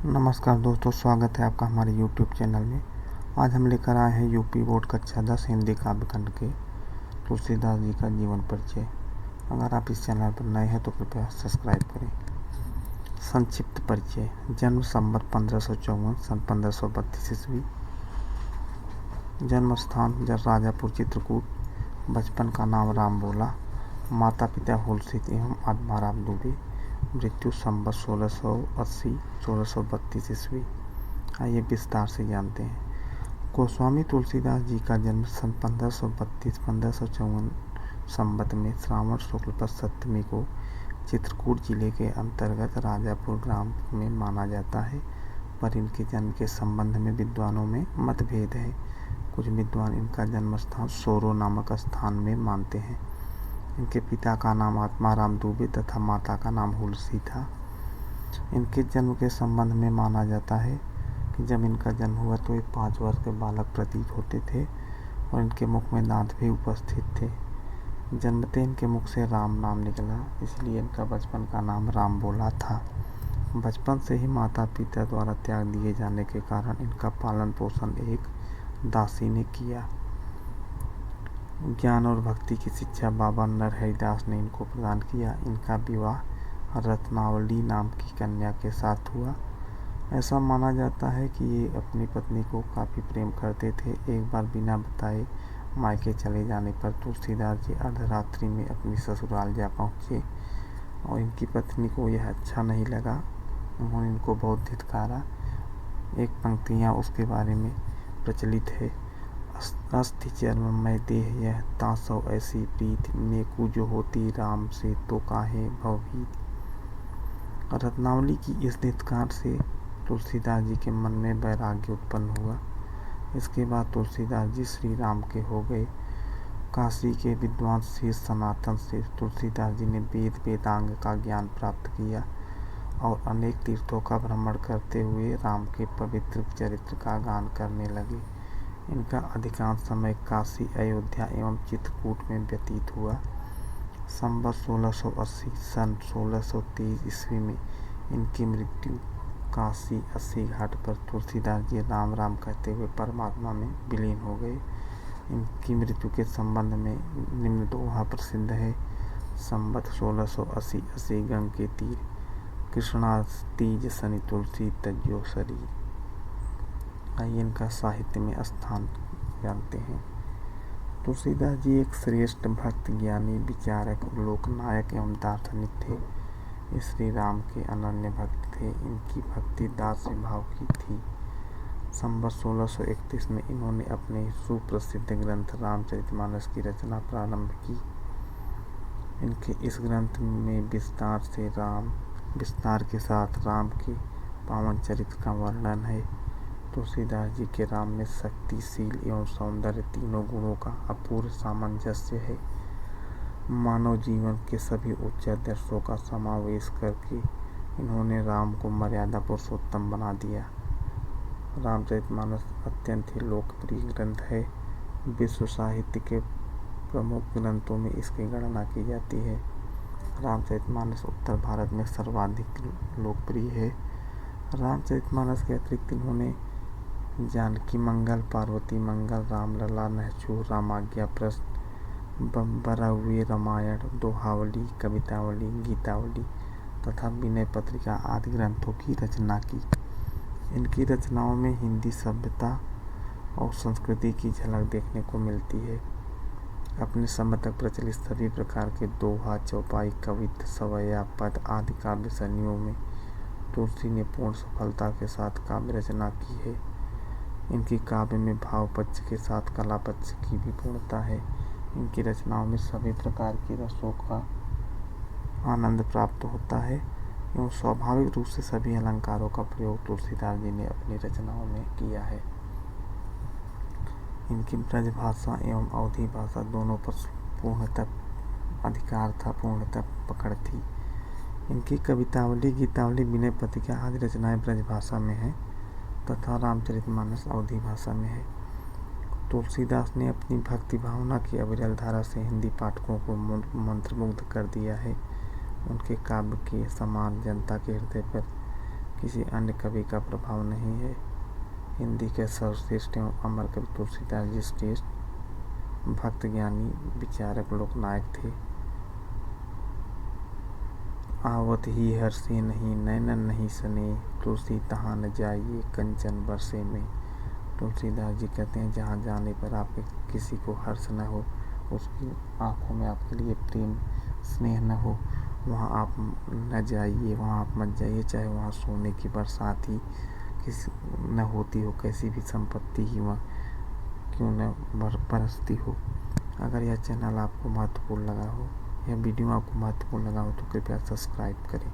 नमस्कार दोस्तों, स्वागत है आपका हमारे YouTube चैनल में। आज हम लेकर आए हैं यूपी बोर्ड कक्षा 10 हिंदी काव्यखंड के तुलसीदास जी का जीवन परिचय। अगर आप इस चैनल पर नए हैं तो कृपया सब्सक्राइब करें। संक्षिप्त परिचय। जन्म संवत 1554 सन 1532 ईस्वी। जन्म स्थान राजापुर चित्रकूट। बचपन का नाम राम बोला। माता पिता हुलसित एवं आत्माराम दुबे। मृत्यु संवत 1680-1632 ईस्वी। आइए विस्तार से जानते हैं। गोस्वामी तुलसीदास जी का जन्म सन 1532-1554 संवत में श्रावण शुक्ल पक्ष सप्तमी को चित्रकूट जिले के अंतर्गत राजापुर ग्राम में माना जाता है, पर इनके जन्म के संबंध में विद्वानों में मतभेद है। कुछ विद्वान इनका जन्म स्थान सोरो नामक स्थान में मानते हैं। इनके पिता का नाम आत्माराम दुबे तथा माता का नाम हुलसी था। इनके जन्म के संबंध में माना जाता है कि जब इनका जन्म हुआ तो ये 5 वर्ष के बालक प्रतीत होते थे और इनके मुख में दांत भी उपस्थित थे। जन्मते इनके मुख से राम नाम निकला, इसलिए इनका बचपन का नाम राम बोला था। बचपन से ही माता पिता द्वारा त्याग दिए जाने के कारण इनका पालन पोषण एक दासी ने किया। ज्ञान और भक्ति की शिक्षा बाबा नरहरिदास ने इनको प्रदान किया। इनका विवाह रत्नावली नाम की कन्या के साथ हुआ। ऐसा माना जाता है कि ये अपनी पत्नी को काफ़ी प्रेम करते थे। एक बार बिना बताए मायके चले जाने पर तुलसीदास जी अर्धरात्रि में अपनी ससुराल जा पहुँचे और इनकी पत्नी को यह अच्छा नहीं लगा। उन्होंने इनको बहुत धिक्कारा। एक पंक्तियाँ उसके बारे में प्रचलित है। अस्थि चर्ममय देह यह तासौ ऐसी प्रीत, नेकु जो होती राम से तो काहे भवभीत। रत्नावली की इस धिक्कार से तुलसीदास जी के मन में वैराग्य उत्पन्न हुआ। इसके बाद तुलसीदास जी श्री राम के हो गए। काशी के विद्वान श्री सनातन से तुलसीदास जी ने वेद वेदांग का ज्ञान प्राप्त किया और अनेक तीर्थों का भ्रमण करते हुए राम के पवित्र चरित्र का गान करने लगे। इनका अधिकांश समय काशी, अयोध्या एवं चित्रकूट में व्यतीत हुआ। संवत 1680 सन 1623 ईस्वी में इनकी मृत्यु काशी अस्सी घाट पर तुलसीदास जी राम राम कहते हुए परमात्मा में विलीन हो गए। इनकी मृत्यु के संबंध में निम्न दोहा प्रसिद्ध है। संवत 1680 अस्सी गंग के तीर, कृष्णा तीज सनि तुलसी तज्जो शरीर। आइए इनका साहित्य में स्थान जानते हैं। तुलसीदास जी एक श्रेष्ठ भक्त, ज्ञानी, विचारक, लोकनायक एवं दार्शनिक थे। श्री राम के अनन्य भक्त थे। इनकी भक्ति दास्य भाव की थी। संवत 1631 में इन्होंने अपने सुप्रसिद्ध ग्रंथ रामचरितमानस की रचना प्रारंभ की। इनके इस ग्रंथ में विस्तार के साथ राम के पावन चरित्र का वर्णन है। तुलसीदास जी के राम में शक्ति, शील एवं सौंदर्य तीनों गुणों का अपूर्व सामंजस्य है। मानव जीवन के सभी उच्च आदर्शों का समावेश करके इन्होंने राम को मर्यादा पुरुषोत्तम बना दिया। रामचरितमानस अत्यंत ही लोकप्रिय ग्रंथ है। विश्व साहित्य के प्रमुख ग्रंथों में इसकी गणना की जाती है। रामचरितमानस उत्तर भारत में सर्वाधिक लोकप्रिय है। रामचरितमानस के अतिरिक्त इन्होंने जानकी मंगल, पार्वती मंगल, रामलला, नहचूर, रामाज्ञा प्रश्न, बरहवे रामायण, दोहावली, कवितावली, गीतावली तथा विनय पत्रिका आदि ग्रंथों की रचना की। इनकी रचनाओं में हिंदी सभ्यता और संस्कृति की झलक देखने को मिलती है। अपने समय तक प्रचलित सभी प्रकार के दोहा, चौपाई, कवित्त, सवैया, पद आदि काव्य सरणियों में तुलसी ने पूर्ण सफलता के साथ काव्य रचना की है। इनकी काव्य में भाव पक्ष के साथ कला पक्ष की भी पूर्णता है। इनकी रचनाओं में सभी प्रकार की रसों का आनंद प्राप्त होता है एवं स्वाभाविक रूप से सभी अलंकारों का प्रयोग तुलसीदास जी ने अपनी रचनाओं में किया है। इनकी ब्रज भाषा एवं अवधी भाषा दोनों पर पूर्णतः अधिकार था, पूर्णतः पकड़ थी। इनकी कवितावली, गीतावली, विनय पत्रिका आदि रचनाएं ब्रज भाषा में हैं तथा रामचरितमानस अवधी भाषा में है। तुलसीदास ने अपनी भक्ति भावना की अविरल धारा से हिंदी पाठकों को मंत्रमुग्ध कर दिया है। उनके काव्य के समान जनता के हृदय पर किसी अन्य कवि का प्रभाव नहीं है। हिंदी के सर्वश्रेष्ठ एवं अमर कवि तुलसीदास जी श्रेष्ठ भक्त, ज्ञानी, विचारक, लोकनायक थे। आवत ही हर्षे नहीं, नैनन नहीं सने, तुलसी तहाँ न जाइए, कंचन बरसे में। तुलसीदास जी कहते हैं, जहाँ जाने पर आपके किसी को हर्ष न हो, उसकी आंखों में आपके लिए प्रेम स्नेह न हो, वहाँ आप न जाइए, वहाँ आप मत जाइए। चाहे वहाँ सोने की बरसात ही किसी न होती हो, कैसी भी संपत्ति ही वहाँ क्यों न बरसती हो। अगर यह चैनल आपको महत्वपूर्ण लगा हो, यह वीडियो आपको महत्वपूर्ण लगा हो तो कृपया सब्सक्राइब करें।